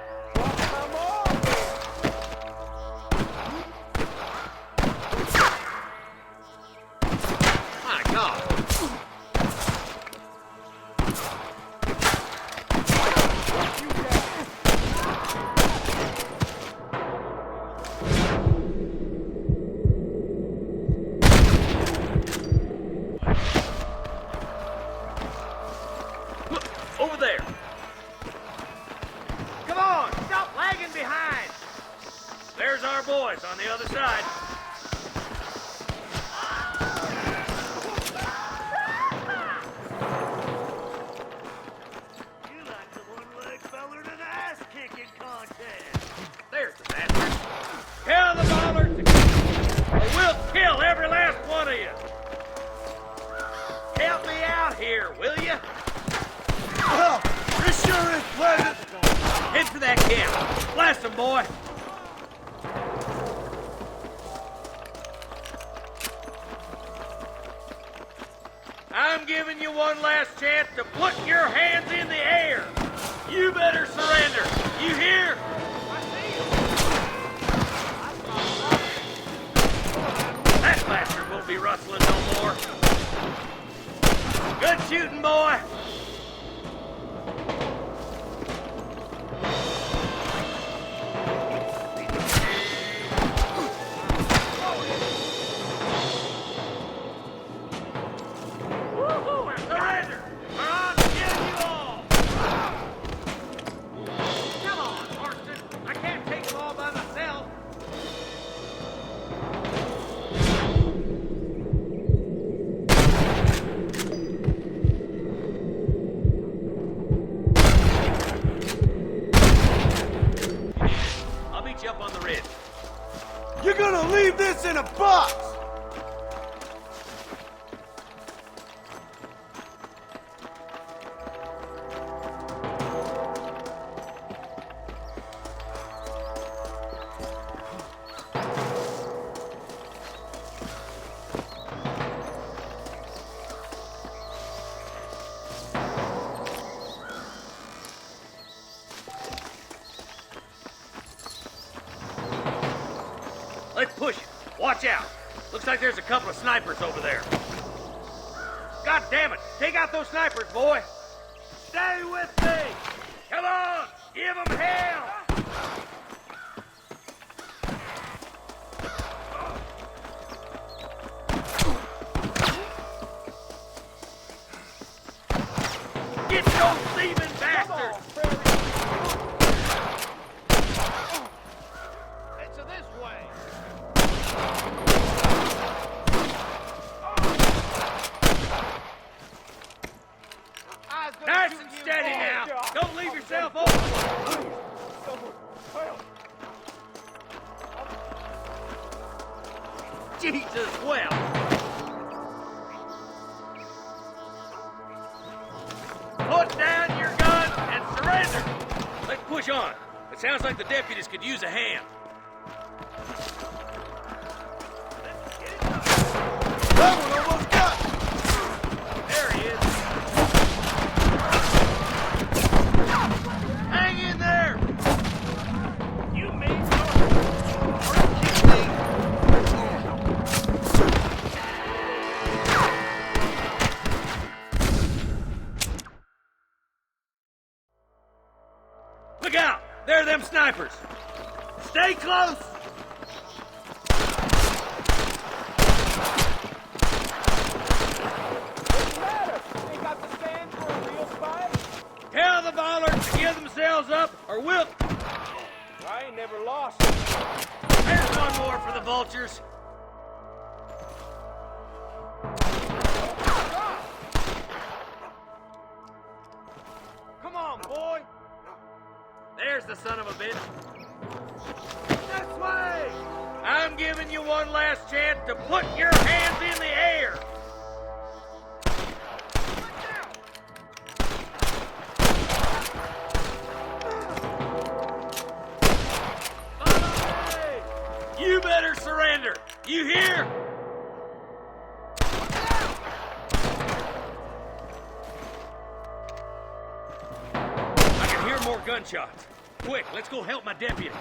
My God! something, boy? I'm giving you one last chance to put your hands in the air. You better surrender. You hear? That bastard won't be rustling no more. Good shooting, boy. Surrender! Or I'm killing you all! Come on, Marston. I can't take them all by myself. I'll meet you up on the ridge. You're gonna leave this in a box! Let's push it. Watch out. Looks like there's a couple of snipers over there. God damn it. Take out those snipers, boy. Stay with me. Come on. Give them hell. Get those thieving bastards. It's this way. Nice and steady now. Don't leave yourself open. Jesus, well. Put down your gun and surrender. Let's push on. It sounds like the deputies could use a hand. That one almost got! There he is. Hang in there. You mean Look out! There are them snipers. Stay close. Tell the bollards to give themselves up, or we'll... I ain't never lost. There's one more for the vultures. Come on, boy. There's the son of a bitch. This way! I'm giving you one last chance to put your hands in the air. You better surrender. You hear? I can hear more gunshots. Quick, let's go help my deputies.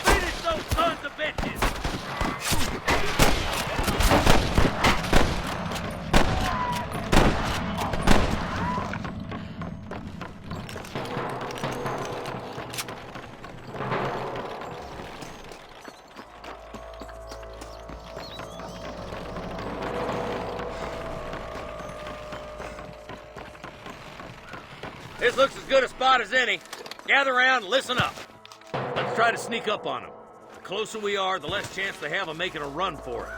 Finish those sons of bitches! This looks as good a spot as any. Gather around and listen up. Let's try to sneak up on them. The closer we are, the less chance they have of making a run for it.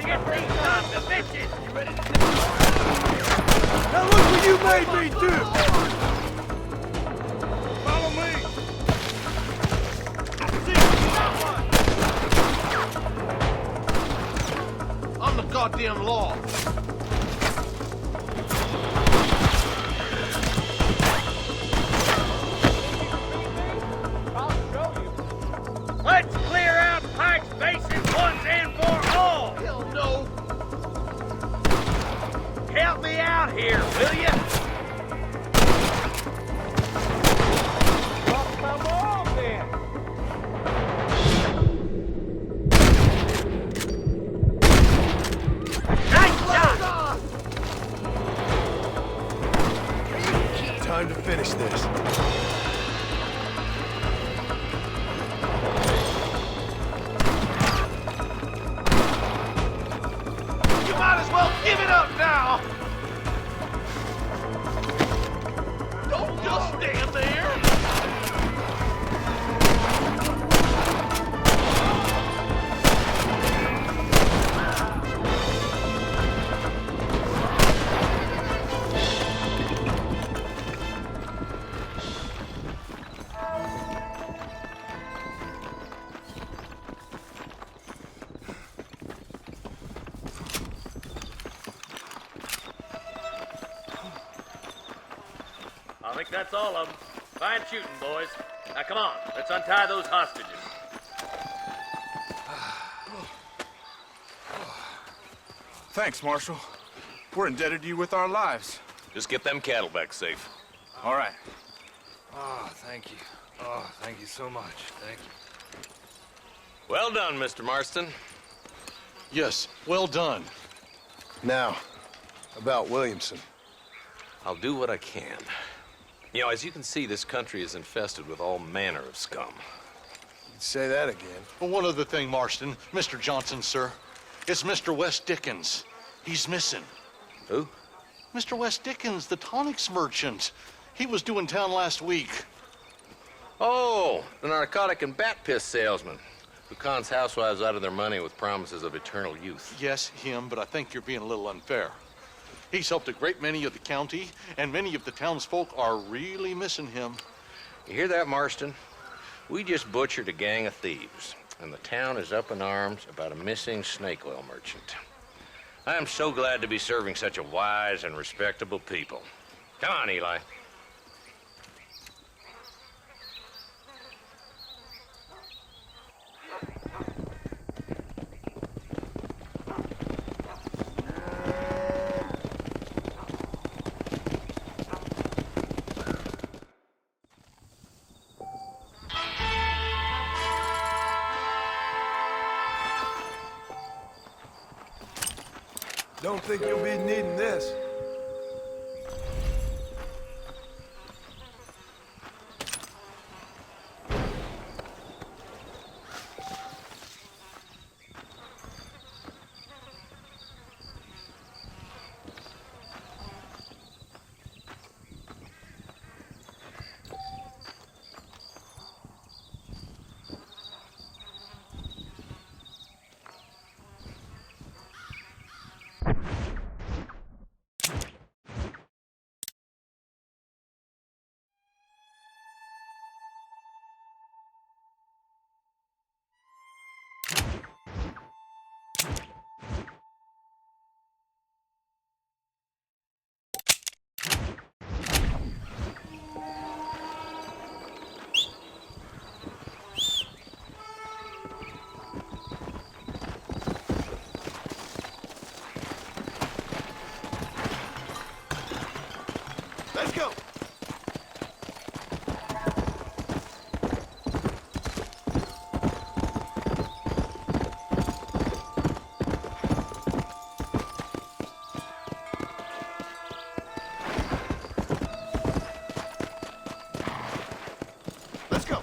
get these sons of bitches! You ready to sit? Now look what you made me do! Follow me! I'm the goddamn law. Let's clear out Pike's bases once and for all! Hell no. Help me out here, will you? Well, come on, then. Nice shot! Time to finish this. Might as well give it up now! Don't just stand there! I think that's all of them. Fine shooting, boys. Now, come on. Let's untie those hostages. Thanks, Marshal. We're indebted to you with our lives. Just get them cattle back safe. All right. Oh, thank you. Oh, thank you so much. Thank you. Well done, Mr. Marston. Yes, well done. Now, about Williamson. I'll do what I can. You know, as you can see, this country is infested with all manner of scum. You'd say that again. Well, one other thing, Marston. Mr. Johnson, sir. It's Mr. Wes Dickens. He's missing. Who? Mr. Wes Dickens, the tonics merchant. He was due in town last week. Oh, the narcotic and bat piss salesman who cons housewives out of their money with promises of eternal youth. Yes, him, but I think you're being a little unfair. He's helped a great many of the county, and many of the townsfolk are really missing him. You hear that, Marston? We just butchered a gang of thieves, and the town is up in arms about a missing snake oil merchant. I am so glad to be serving such a wise and respectable people. Come on, Eli. Don't think you'll be needing this. Let's go! Let's go!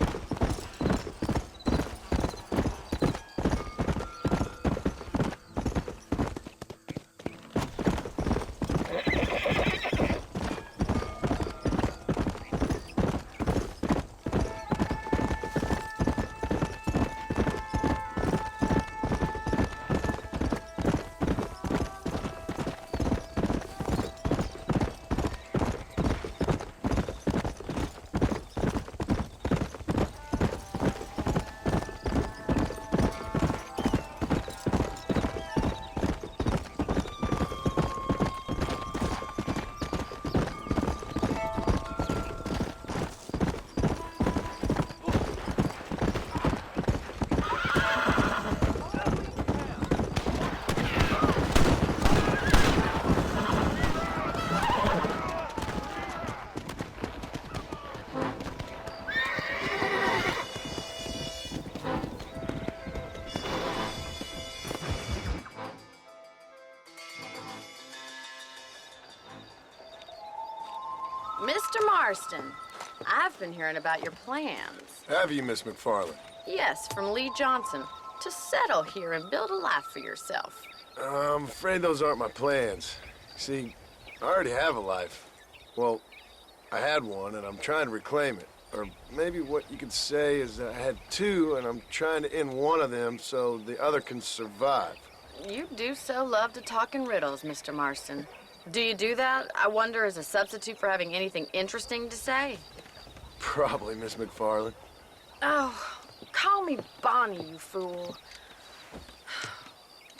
Mr. Marston, I've been hearing about your plans. Have you, Miss McFarland? Yes, from Lee Johnson. To settle here and build a life for yourself. I'm afraid those aren't my plans. See, I already have a life. Well, I had one, and I'm trying to reclaim it. Or maybe what you could say is that I had two, and I'm trying to end one of them so the other can survive. You do so love to talk in riddles, Mr. Marston. Do you do that, I wonder, as a substitute for having anything interesting to say? Probably, Miss McFarland. Oh, call me Bonnie, you fool.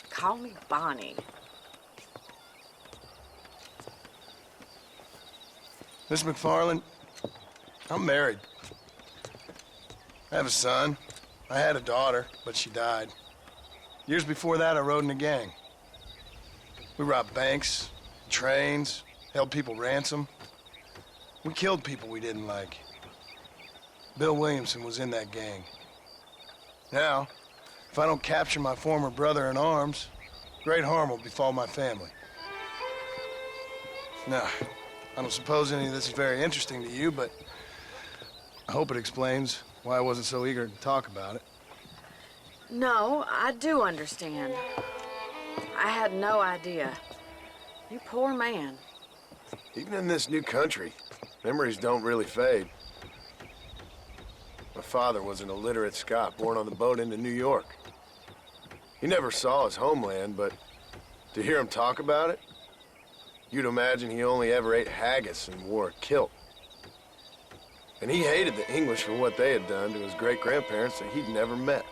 Call me Bonnie. Miss McFarland, I'm married. I have a son. I had a daughter, but she died. Years before that, I rode in a gang. We robbed banks, trains, held people ransom. We killed people we didn't like. Bill Williamson was in that gang. Now, if I don't capture my former brother in arms, great harm will befall my family. Now, I don't suppose any of this is very interesting to you, but I hope it explains why I wasn't so eager to talk about it. No, I do understand. I had no idea. You poor man. Even in this new country, memories don't really fade. My father was an illiterate Scot born on the boat into New York. He never saw his homeland, but to hear him talk about it, you'd imagine he only ever ate haggis and wore a kilt. And he hated the English for what they had done to his great-grandparents that he'd never met.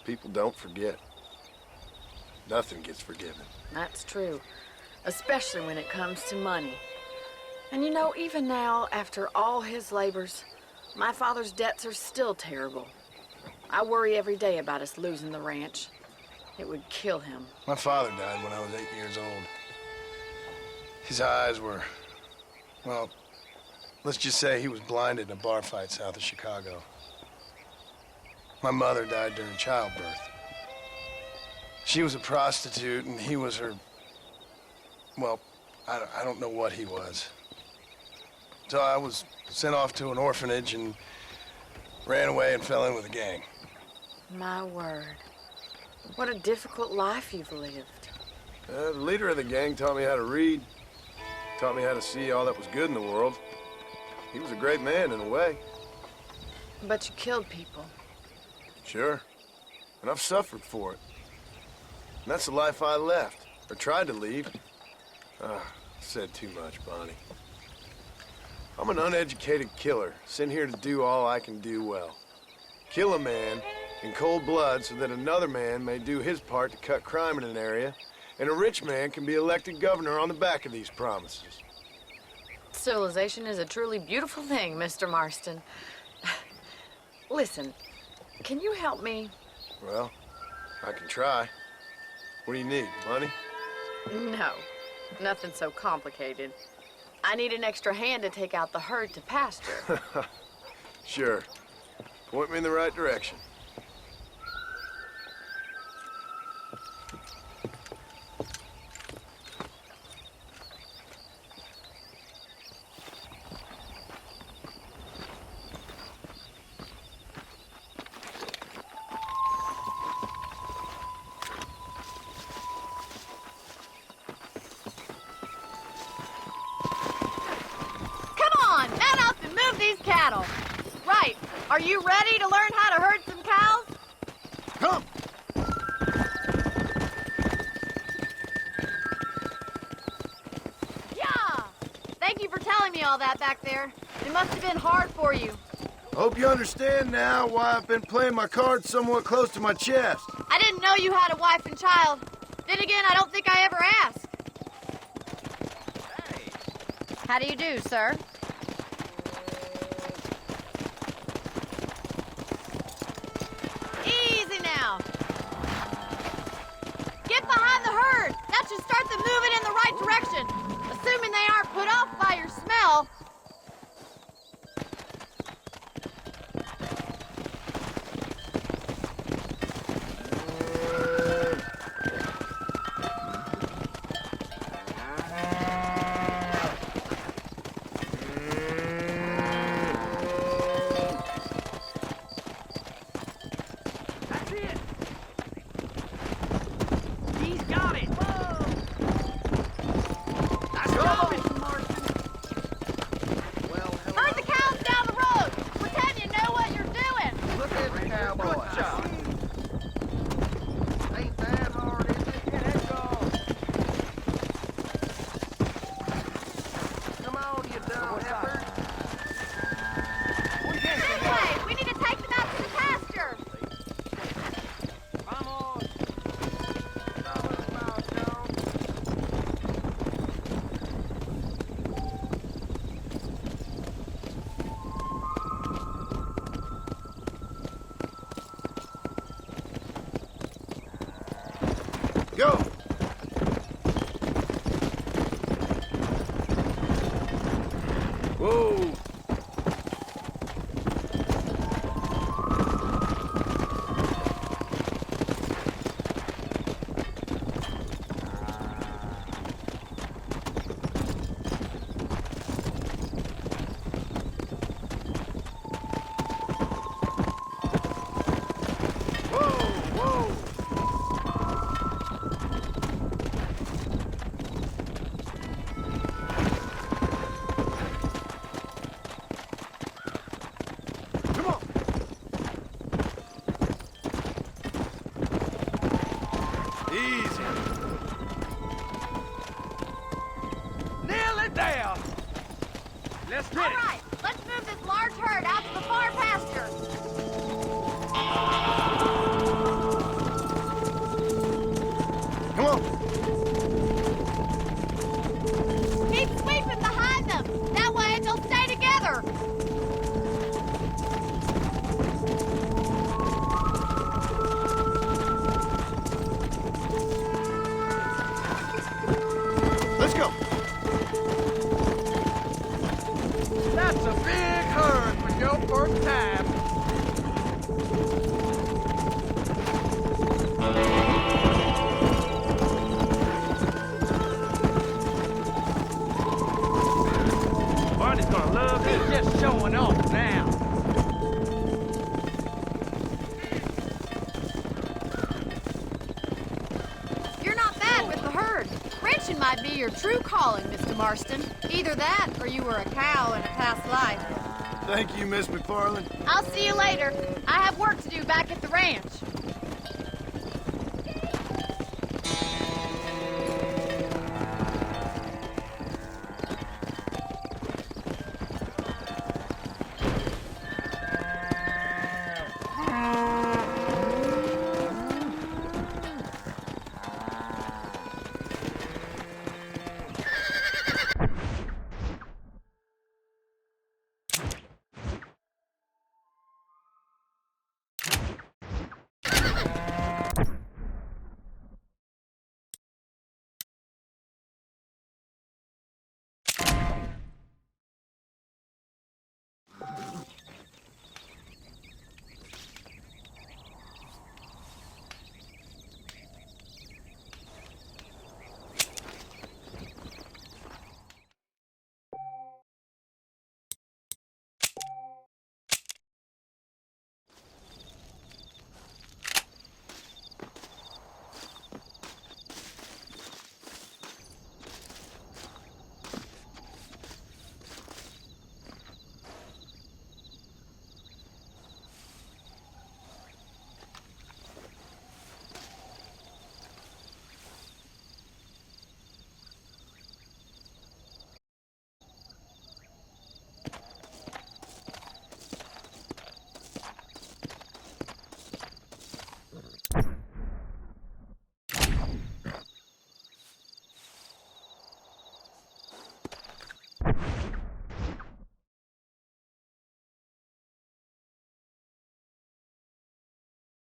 People don't forget. Nothing gets forgiven. That's true, especially when it comes to money. And you know, even now, after all his labors, my father's debts are still terrible. I worry every day about us losing the ranch. It would kill him. My father died when I was 8 years old. His eyes were, well, let's just say he was blinded in a bar fight south of Chicago. My mother died during childbirth. She was a prostitute, and he was her, well, I don't know what he was. So I was sent off to an orphanage and ran away and fell in with a gang. My word. What a difficult life you've lived. The leader of the gang taught me how to read, taught me how to see all that was good in the world. He was a great man in a way. But you killed people. Sure. And I've suffered for it. And that's the life I left, or tried to leave. Said too much, Bonnie. I'm an uneducated killer, sent here to do all I can do well. Kill a man in cold blood so that another man may do his part to cut crime in an area, and a rich man can be elected governor on the back of these promises. Civilization is a truly beautiful thing, Mr. Marston. Listen, can you help me? Well, I can try. What do you need, money? No, nothing so complicated. I need an extra hand to take out the herd to pasture. Sure. Point me in the right direction. Cattle. Right. Are you ready to learn how to herd some cows? Come! Yeah! Thank you for telling me all that back there. It must have been hard for you. Hope you understand now why I've been playing my cards somewhat close to my chest. I didn't know you had a wife and child. Then again, I don't think I ever asked. Hey. How do you do, sir? Easy now. Get behind the herd. That should start them moving in the right direction. Assuming they aren't put off by your smell. Go! Whoa! Let's get All it. right, let's move this large herd out to the far pasture. Come on. Keep sweeping behind them. That way they'll stay together. Let's go. That's a big herd for your first time. Barney's gonna love this. He's just showing off now. You're not bad with the herd. Ranching might be your true calling, Mr. Marston. Either that, or you were a cow in a past life. Thank you, Miss McFarland. I'll see you later. I have work to do back at the ranch.